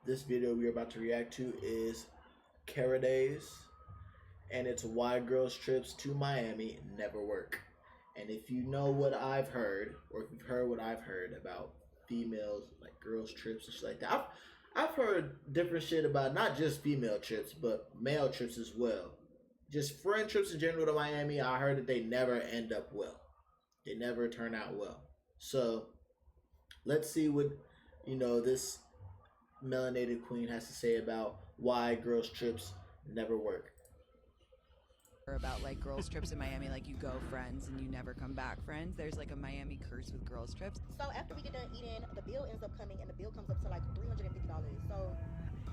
This video we're about to react to is Cara Days, and it's why girls' trips to Miami never work. And if you know what I've heard, or if you've heard what I've heard about females, like girls' trips and shit like that, I've heard different shit about not just female trips, but male trips as well. Just friend trips in general to Miami, I heard that they never end up well. They never turn out well. So let's see what this melanated queen has to say about why girls' trips never work. About like girls' trips in Miami, like you go friends and you never come back friends. There's like a Miami curse with girls' trips. So after we get done eating, the bill ends up coming, and the bill comes up to like $350. So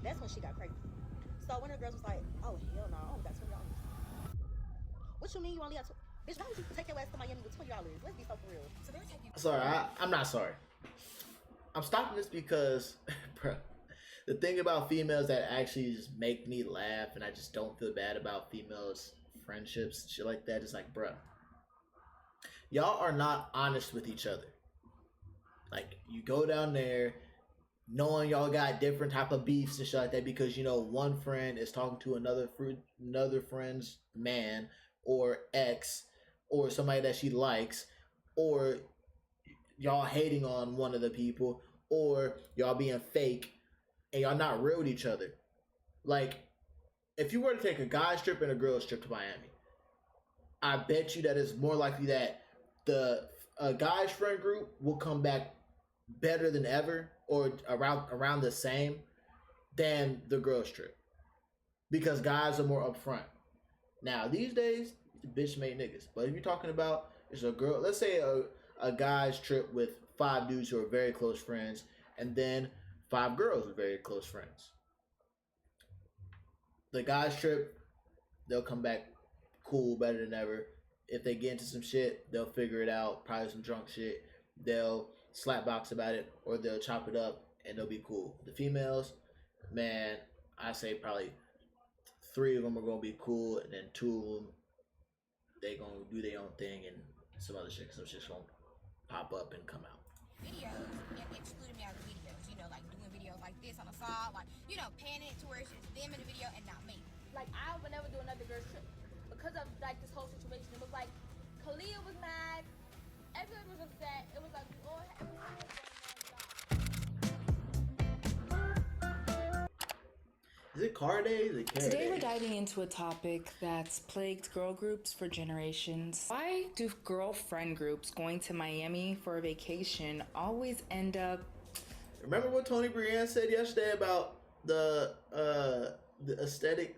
that's when she got crazy. So one of the girls was like, "Oh hell no, I only got $20." What you mean you only got bitch? Why would you take your ass to Miami with $20? Let's be so for real. So they're taking. Sorry, I'm not sorry. I'm stopping this because, bro, the thing about females that actually just make me laugh, and I just don't feel bad about females' friendships, shit like that, is like, bro, y'all are not honest with each other. Like, you go down there knowing y'all got different type of beefs and shit like that because one friend is talking to another friend's man or ex or somebody that she likes, or y'all hating on one of the people, or y'all being fake and y'all not real with each other. Like, if you were to take a guy's trip and a girl's trip to Miami, I bet you that it's more likely that the guy's friend group will come back better than ever, or around the same, than the girl's trip, because guys are more upfront. Now these days, bitch made niggas. But if you're talking about it's a girl, let's say a guy's trip with 5 dudes who are very close friends, and then 5 girls who are very close friends. The guy's trip, they'll come back cool, better than ever. If they get into some shit, they'll figure it out, probably some drunk shit. They'll slap box about it, or they'll chop it up, and they'll be cool. The females, man, I say probably 3 of them are gonna be cool, and then 2 of them, they gonna do their own thing, and some other shit, some shit's gonna pop up and come out. Videos and excluding me out of videos, like doing videos like this on the side, like, panning it to where it's just them in the video and not me. Like, I would never do another girl's trip because of like this whole situation. It was like Kalia was mad, everyone was upset. It was like we all had Is it Cara Days or Cara Today Days? we're diving into a topic that's plagued girl groups for generations. Why do girlfriend groups going to Miami for a vacation always end up... Remember what Tony Brienne said yesterday about the aesthetic,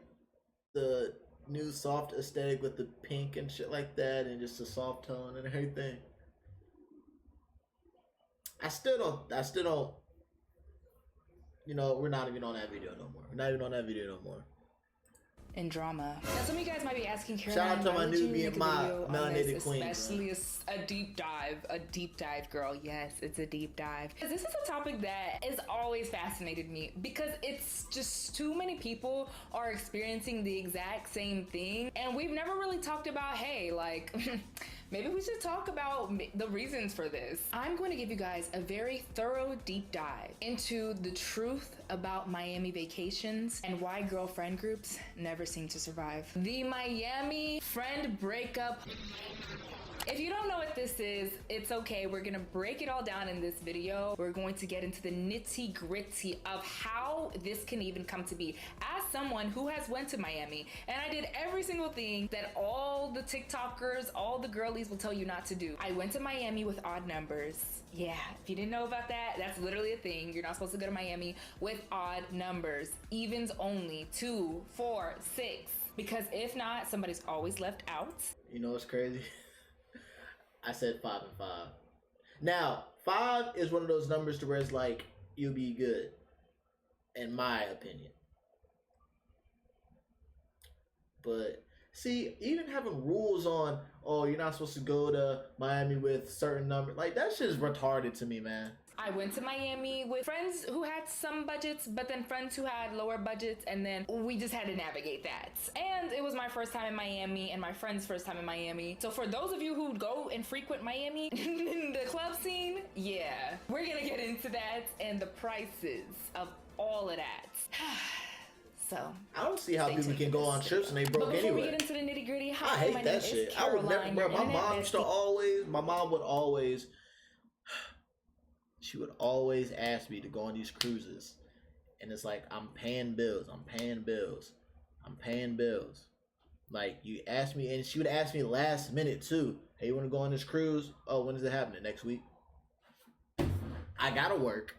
the new soft aesthetic with the pink and shit like that, and just a soft tone and everything? I still don't, we're not even on that video no more. We're not even on that video no more. in drama. Now some of you guys might be asking, Shout Caroline, out to why my would you newbie make and a my video on melanated this, queen, especially a deep dive, girl. Yes, it's a deep dive. This is a topic that has always fascinated me because it's just too many people are experiencing the exact same thing, and we've never really talked about, hey, like, maybe we should talk about the reasons for this. I'm going to give you guys a very thorough deep dive into the truth about Miami vacations and why girlfriend groups never seem to survive. The Miami friend breakup. If you don't know what this is, it's okay. We're gonna break it all down in this video. We're going to get into the nitty gritty of how this can even come to be. As someone who has went to Miami, and I did every single thing that all the TikTokers, all the girlies will tell you not to do. I went to Miami with odd numbers. Yeah, if you didn't know about that, that's literally a thing. You're not supposed to go to Miami with odd numbers. Evens only, 2, 4, 6. Because if not, somebody's always left out. You know what's crazy? I said 5 and 5. Now, 5 is one of those numbers to where it's like, you'll be good, in my opinion. But see, even having rules on, oh, you're not supposed to go to Miami with certain numbers, like, that shit is retarded to me, man. I went to Miami with friends who had some budgets, but then friends who had lower budgets, and then we just had to navigate that. And it was my first time in Miami and my friend's first time in Miami. So for those of you who go and frequent Miami in the club scene, yeah, we're gonna get into that and the prices of all of that. So I don't see how stay people tuned can for go this on trips and they video. broke But before we anyway. get into the nitty gritty, I hi, hate my that name shit. is I would never, Caroline, bro. your My internet mom used to bestie. always, she would always ask me to go on these cruises. And it's like, I'm paying bills. Like, you asked me, and she would ask me last minute too. Hey, you want to go on this cruise? Oh, when is it happening? Next week? I gotta work.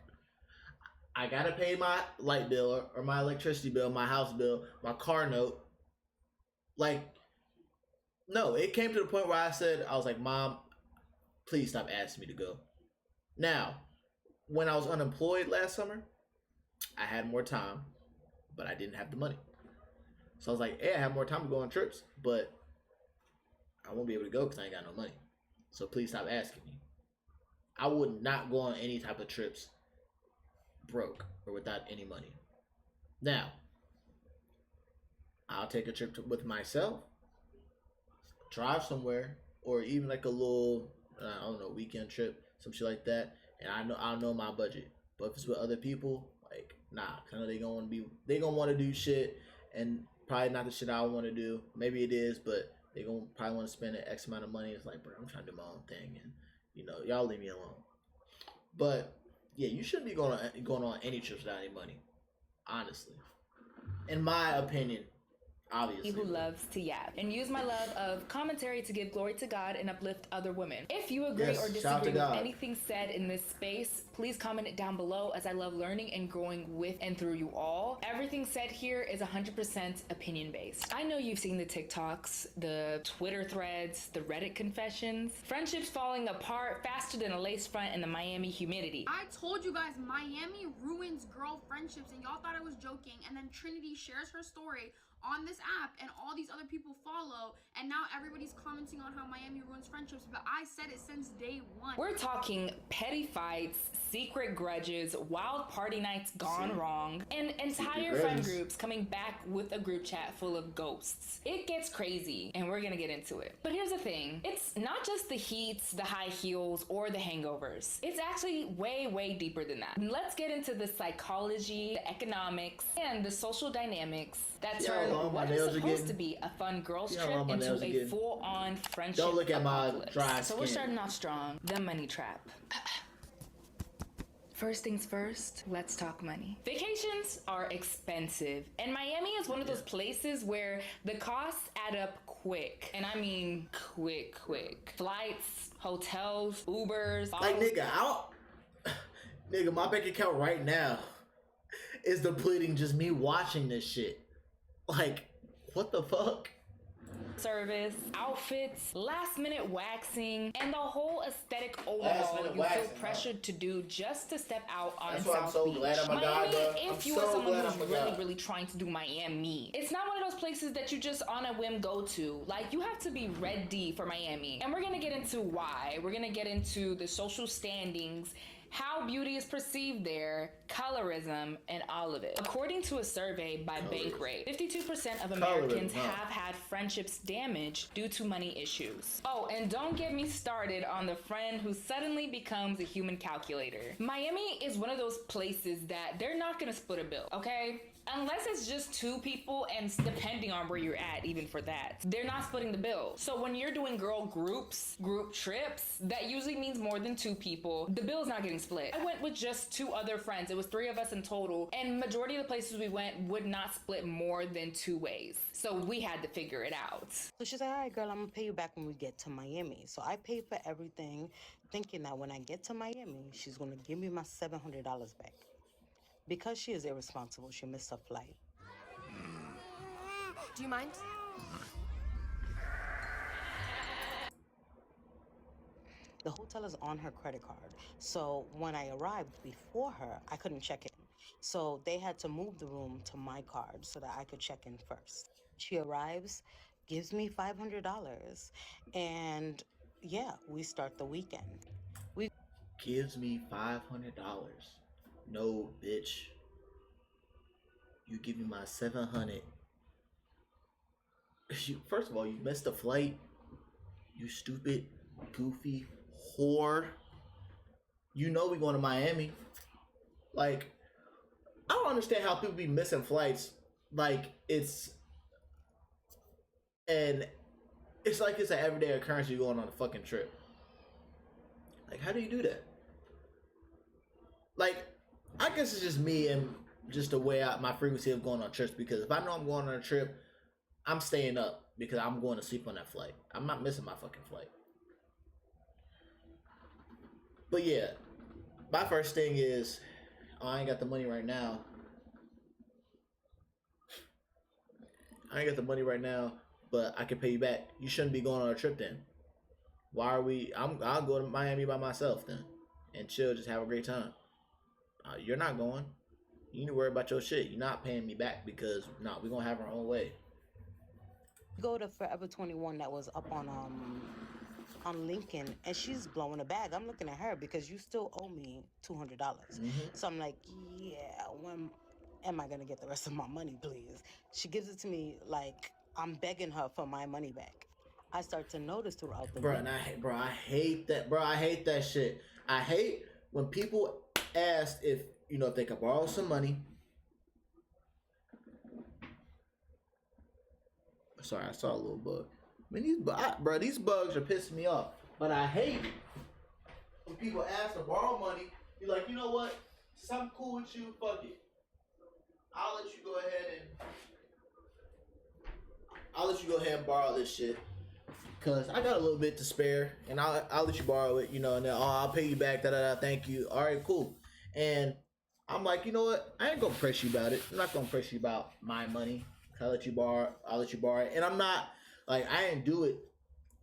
I gotta pay my light bill or my electricity bill, my house bill, my car note. Like, no, it came to the point where I was like, Mom, please stop asking me to go. Now, when I was unemployed last summer, I had more time, but I didn't have the money. So I was like, hey, I have more time to go on trips, but I won't be able to go because I ain't got no money. So please stop asking me. I would not go on any type of trips broke or without any money. Now, I'll take a trip with myself, drive somewhere, or even like a little, I don't know, weekend trip, some shit like that. And I know my budget. But if it's with other people, like, nah, cause I know they gonna want to do shit, and probably not the shit I want to do. Maybe it is, but they gonna probably want to spend an X amount of money. It's like, bro, I'm trying to do my own thing, and y'all leave me alone. But yeah, you shouldn't be going on any trips without any money, honestly, in my opinion. Obviously. Who loves to yap and use my love of commentary to give glory to God and uplift other women. If you agree Yes, or shout out to disagree with God. anything said in this space, please comment it down below, as I love learning and growing with and through you all. Everything said here is 100% opinion based. I know you've seen the TikToks, the Twitter threads, the Reddit confessions, friendships falling apart faster than a lace front in the Miami humidity. I told you guys Miami ruins girl friendships and y'all thought I was joking, and then Trinity shares her story on this app and all these other people follow, and now everybody's commenting on how Miami ruins friendships, but I said it since day one. We're talking petty fights, secret grudges, wild party nights gone wrong, and entire friend grudges. groups coming back with a group chat full of ghosts. It gets crazy, and we're gonna get into it. But here's the thing, it's not just the heats, the high heels, or the hangovers. It's actually way, way deeper than that. Let's get into the psychology, the economics, and the social dynamics that See how turn long my what is nails are supposed getting? to be a fun girls See how trip long my into nails are a getting? full-on friendship Don't look at my apocalypse. dry So we're skin. starting off strong. The money trap. First things first, let's talk money. Vacations are expensive, and Miami is one of those places where the costs add up quick. And I mean quick. Flights, hotels, Ubers. Like, nigga, my bank account right now is depleting just me watching this shit. Like, what the fuck? Service, outfits, last minute waxing, and the whole aesthetic overhaul Last-minute you waxing, feel huh? pressured to do just to step out on That's why I'm South so Beach. glad I'm a guy, Miami, bro. if I'm you so are someone glad who's I'm a really, guy. really trying to do Miami, it's not one of those places that you just on a whim go to. Like, you have to be ready for Miami. And we're gonna get into why. We're gonna get into the social standings, how beauty is perceived there, colorism, and all of it. According to a survey by Bankrate, 52% of Americans Colorism, huh? have had friendships damaged due to money issues. Oh, and don't get me started on the friend who suddenly becomes a human calculator. Miami is one of those places that they're not gonna split a bill, okay? Unless it's just two people, and depending on where you're at, even for that, they're not splitting the bill. So when you're doing girl groups, group trips, that usually means more than two people. The bill's not getting split. I went with just two other friends. It was 3 of us in total, and majority of the places we went would not split more than 2 ways. So we had to figure it out. So she said, all right, girl, I'm gonna pay you back when we get to Miami. So I paid for everything, thinking that when I get to Miami, she's gonna give me my $700 back. Because she is irresponsible, she missed her flight. Do you mind? The hotel is on her credit card. So when I arrived before her, I couldn't check in. So they had to move the room to my card so that I could check in first. She arrives, gives me $500, and yeah, we start the weekend. Gives me $500. No, bitch. You give me my 700. First of all, you missed the flight. You stupid, goofy whore. You know we going to Miami. Like, I don't understand how people be missing flights. Like and it's like it's an everyday occurrence. You going on a fucking trip. Like, how do you do that? Like, I guess it's just me and just the way my frequency of going on trips. Because if I know I'm going on a trip, I'm staying up because I'm going to sleep on that flight. I'm not missing my fucking flight. But yeah, my first thing is, oh, I ain't got the money right now. I ain't got the money right now, but I can pay you back. You shouldn't be going on a trip then. Why are we? I'll go to Miami by myself then and chill, just have a great time. You're not going. You need to worry about your shit. You're not paying me back because we're gonna have our own way. Go to Forever 21 that was up on Lincoln, and she's blowing a bag. I'm looking at her because you still owe me $200. So I'm like, yeah, when am I gonna get the rest of my money, please? She gives it to me like I'm begging her for my money back. I start to notice throughout the week. I hate that. Bro, I hate that shit. I hate when people ask if they can borrow some money. Sorry, I saw a little bug. I mean, these bugs are pissing me off. But I hate when people ask to borrow money. You're like, you know what? Since I'm cool with you, fuck it. I'll let you go ahead and borrow this shit. Cause I got a little bit to spare, and I'll let you borrow it, and then I'll pay you back. Thank you. All right, cool. And I'm like, you know what? I ain't gonna press you about it. I'm not gonna press you about my money. I'll let you borrow it. And I'm not like, I didn't do it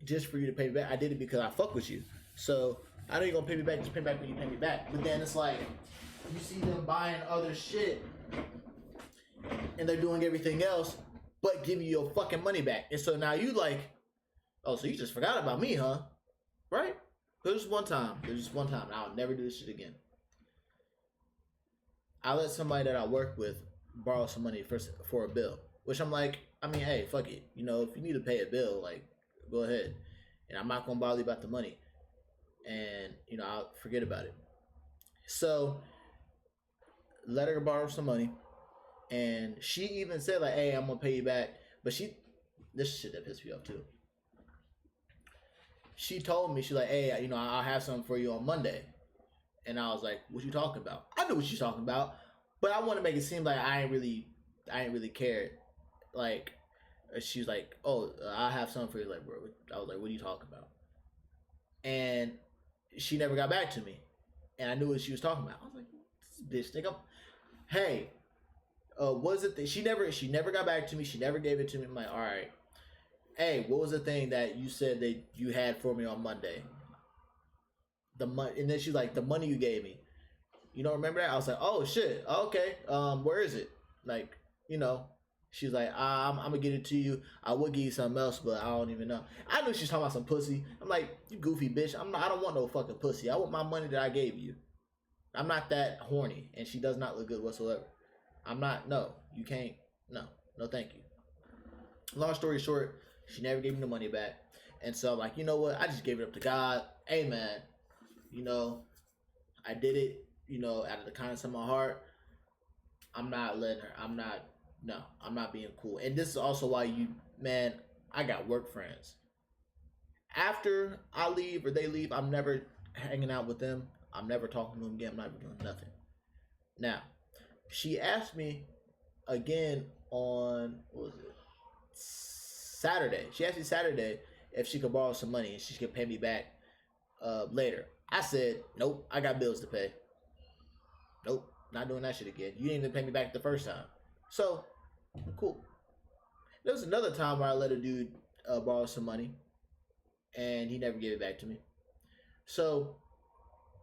just for you to pay me back. I did it because I fuck with you. So I know you're gonna pay me back. Just pay me back when you pay me back. But then it's like you see them buying other shit, and they're doing everything else, but giving you your fucking money back. And so now you like, oh, so you just forgot about me, huh? Right? There's just one time. And I'll never do this shit again. I let somebody that I work with borrow some money for a bill. Which I'm like, I mean, hey, fuck it. If you need to pay a bill, like, go ahead. And I'm not going to bother you about the money. And, I'll forget about it. So, let her borrow some money. And she even said, like, hey, I'm going to pay you back. But this shit that pissed me off, too. She told me, she's like, hey, I'll have something for you on Monday. And I was like, what you talking about? I knew what you talking about. But I want to make it seem like I ain't really cared. Like, she was like, oh, I have something for you. Like, bro, I was like, what are you talking about? And she never got back to me. And I knew what she was talking about. I was like, this bitch, nigga. Hey, was it she never got back to me. She never gave it to me. I'm like, all right. Hey, what was the thing that you said that you had for me on Monday? The money. And then she's like, the money you gave me. You don't remember that? I was like, oh shit. Okay. Where is it? Like, she's like, I'm gonna get it to you. I would give you something else, but I don't even know. I knew she was talking about some pussy. I'm like, you goofy bitch. I don't want no fucking pussy. I want my money that I gave you. I'm not that horny, and she does not look good whatsoever. I'm not. No, you can't. No, thank you. Long story short, she never gave me the money back, and so I'm like, you know what? I just gave it up to God. Hey man, I did it. Out of the kindness of my heart. I'm not letting her. I'm not being cool. And this is also why I got work friends. After I leave or they leave, I'm never hanging out with them. I'm never talking to them again. I'm not doing nothing. Now, she asked me again on, what was it? Saturday. She asked me Saturday if she could borrow some money and she could pay me back later. I said, nope, I got bills to pay. Nope, not doing that shit again. You didn't even pay me back the first time. So, cool. There was another time where I let a dude borrow some money, and he never gave it back to me. So,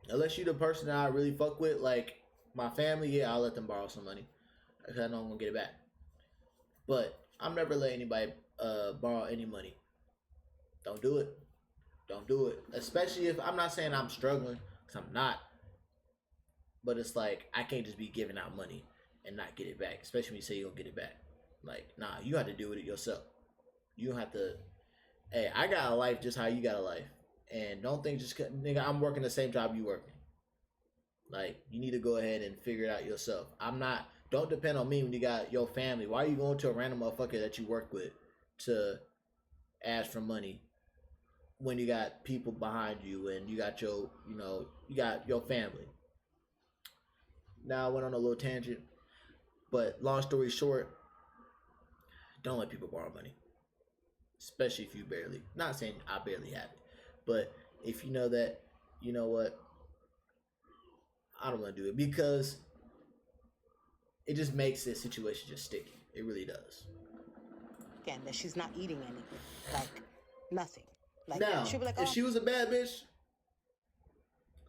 unless you're the person that I really fuck with, like my family, yeah, I'll let them borrow some money because I know I'm gonna get it back. But I'm never letting anybody borrow any money. Don't do it. Don't do it. Especially if I'm not saying I'm struggling, because I'm not. But it's like, I can't just be giving out money and not get it back. Especially when you say you're going to get it back. Like, nah, you have to deal with it yourself. You don't have to, hey, I got a life just how you got a life. And don't think just, nigga, I'm working the same job you working. Like, you need to go ahead and figure it out yourself. Don't depend on me when you got your family. Why are you going to a random motherfucker that you work with to ask for money when you got people behind you and you got you got your family? Now I went on a little tangent, but long story short, don't let people borrow money. Especially if you not saying I barely have it, but if you know that, you know what, I don't want to do it, because it just makes this situation just sticky. It really does. Again, that she's not eating anything, like nothing. Like, Now, she'll be like, if she was a bad bitch,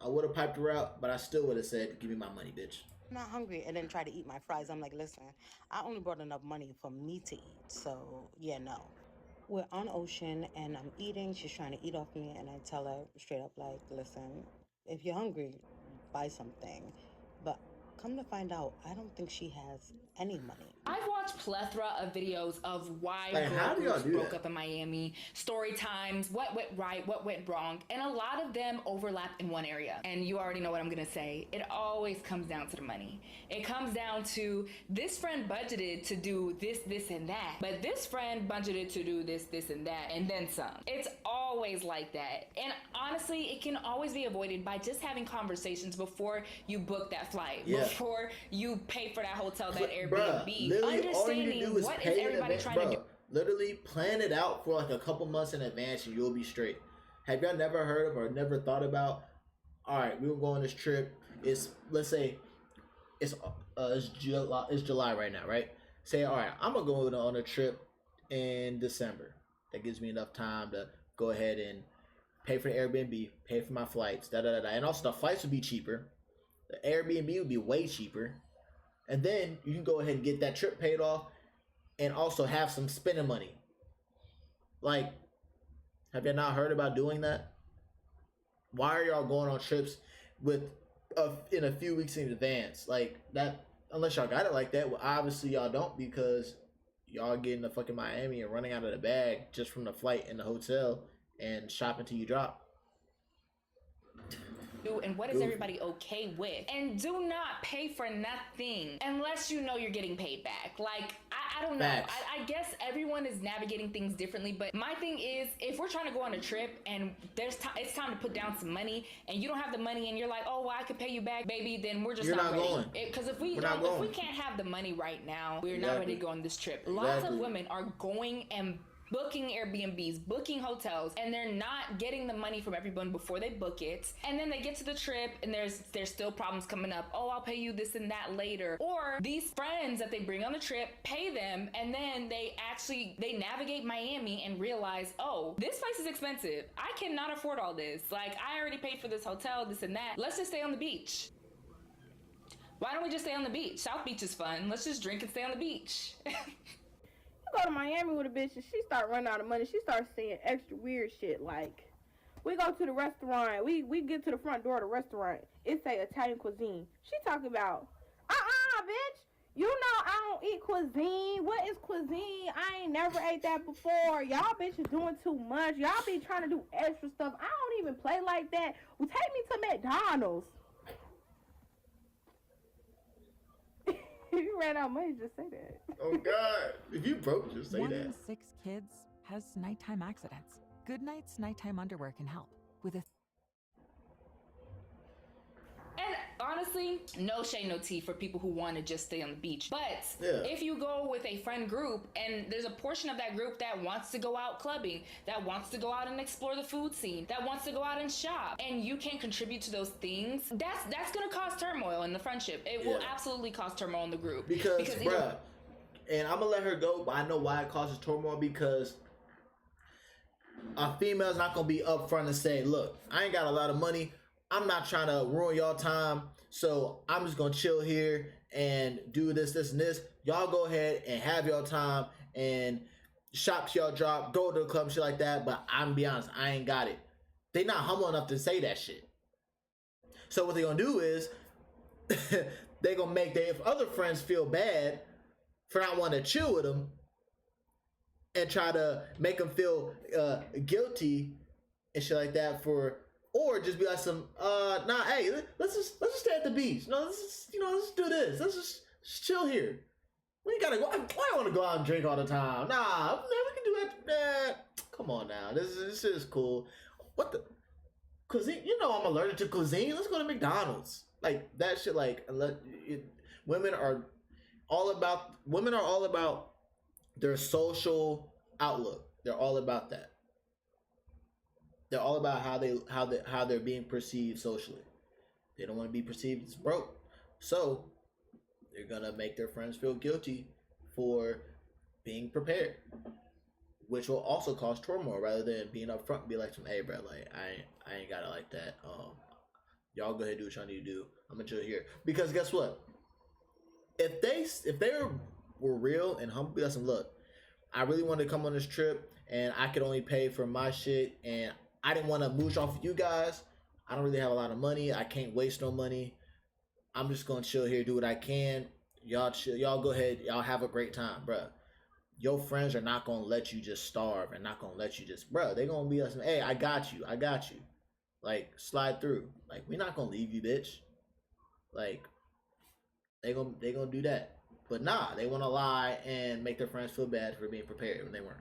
I would have piped her out, but I still would have said, "Give me my money, bitch." I'm not hungry, and then try to eat my fries. I'm like, listen, I only brought enough money for me to eat, so yeah, no. We're on Ocean, and I'm eating. She's trying to eat off me, and I tell her straight up, like, listen, if you're hungry, buy something. But come to find out, I don't think she has any money. I've watched plethora of videos of why Like, how girl do y'all groups do broke that? up in Miami, story times, what went right, what went wrong, and a lot of them overlap in one area. And you already know what I'm gonna say. It always comes down to the money. It comes down to this friend budgeted to do this, and that, but this friend budgeted to do this, and that, and then some. It's always like that. And honestly, it can always be avoided by just having conversations before you book that flight, Yeah. before you pay for that hotel, that Bruh, Airbnb. literally, all you need to do is What is pay in everybody advance. trying to do? Literally, plan it out for like a couple months in advance, and you'll be straight. Have y'all never heard of or never thought about? All right, we will go on this trip. Let's say it's July right now, right? Say, all right, I'm gonna go on a trip in December. That gives me enough time to go ahead and pay for the Airbnb, pay for my flights, and also the flights would be cheaper. The Airbnb would be way cheaper, and then you can go ahead and get that trip paid off, and also have some spending money. Like, have you not heard about doing that? Why are y'all going on trips in a few weeks in advance? Like that, unless y'all got it like that. Well, obviously y'all don't, because y'all getting to fucking Miami and running out of the bag just from the flight and the hotel and shopping till you drop. And what is everybody okay with? And do not pay for nothing unless you know you're getting paid back. Like, I don't know. I guess everyone is navigating things differently, but my thing is, if we're trying to go on a trip and it's time to put down some money, and you don't have the money and you're like, oh, well, I could pay you back, baby, then we're just not ready. Going. Because if we can't have the money right now, we're not ready to go on this trip. Lots of women are going and booking Airbnbs, booking hotels, and they're not getting the money from everyone before they book it. And then they get to the trip and there's still problems coming up. Oh, I'll pay you this and that later. Or these friends that they bring on the trip, pay them, and then they navigate Miami and realize, oh, this place is expensive. I cannot afford all this. Like, I already paid for this hotel, this and that. Let's just stay on the beach. Why don't we just stay on the beach? South Beach is fun. Let's just drink and stay on the beach. Go to Miami with a bitch and she start running out of money. She starts saying extra weird shit, like, we go to the restaurant, we get to the front door of the restaurant, it say Italian cuisine. She talking about, bitch, you know I don't eat cuisine. What is cuisine? I ain't never ate that before. Y'all bitches doing too much. Y'all be trying to do extra stuff. I don't even play like that. Well, take me to McDonald's. If you ran out of money, just say that. Oh God! If you broke, just say that. 1 in 6 kids has nighttime accidents. Good Night's nighttime underwear can help with a. And honestly, no shade, no tea for people who want to just stay on the beach. But if you go with a friend group and there's a portion of that group that wants to go out clubbing, that wants to go out and explore the food scene, that wants to go out and shop, and you can't contribute to those things, that's going to cause turmoil in the friendship. It will absolutely cause turmoil in the group. Because bruh, and I'm going to let her go, but I know why it causes turmoil, because a female's not going to be upfront and say, look, I ain't got a lot of money. I'm not trying to ruin y'all time, so I'm just gonna chill here and do this, and this. Y'all go ahead and have y'all time and shop till y'all drop, go to the club, shit like that. But I'm gonna be honest, I ain't got it. They not humble enough to say that shit. So what they gonna do is they gonna make their other friends feel bad for not wanting to chill with them and try to make them feel guilty and shit like that for or just be like some nah, hey, let's just stay at the beach. No, let's do this. Let's just chill here. We ain't gotta go. Why I want to go out and drink all the time? Nah, man, we can do that. Come on now, this is cool. What the cuisine? You know I'm allergic to cuisine. Let's go to McDonald's. Like that shit. Like women are all about their social outlook. They're all about that. They're all about how they're being perceived socially. They don't want to be perceived as broke, so they're gonna make their friends feel guilty for being prepared, which will also cause turmoil rather than being upfront and be like, "Hey, bro, like I ain't got it like that. Y'all go ahead and do what y'all need to do. I'm gonna chill here." Because guess what? If they were real and humble, be like, "Look, I really wanted to come on this trip, and I could only pay for my shit, and I didn't want to mooch off of you guys. I don't really have a lot of money. I can't waste no money. I'm just gonna chill here, do what I can. Y'all chill. Y'all go ahead. Y'all have a great time, bruh. Your friends are not gonna let you just starve and not gonna let you just, bruh. They gonna be like, hey, I got you. Like, slide through. Like, we're not gonna leave you, bitch. Like, they gonna do that. But nah, they wanna lie and make their friends feel bad for being prepared when they weren't.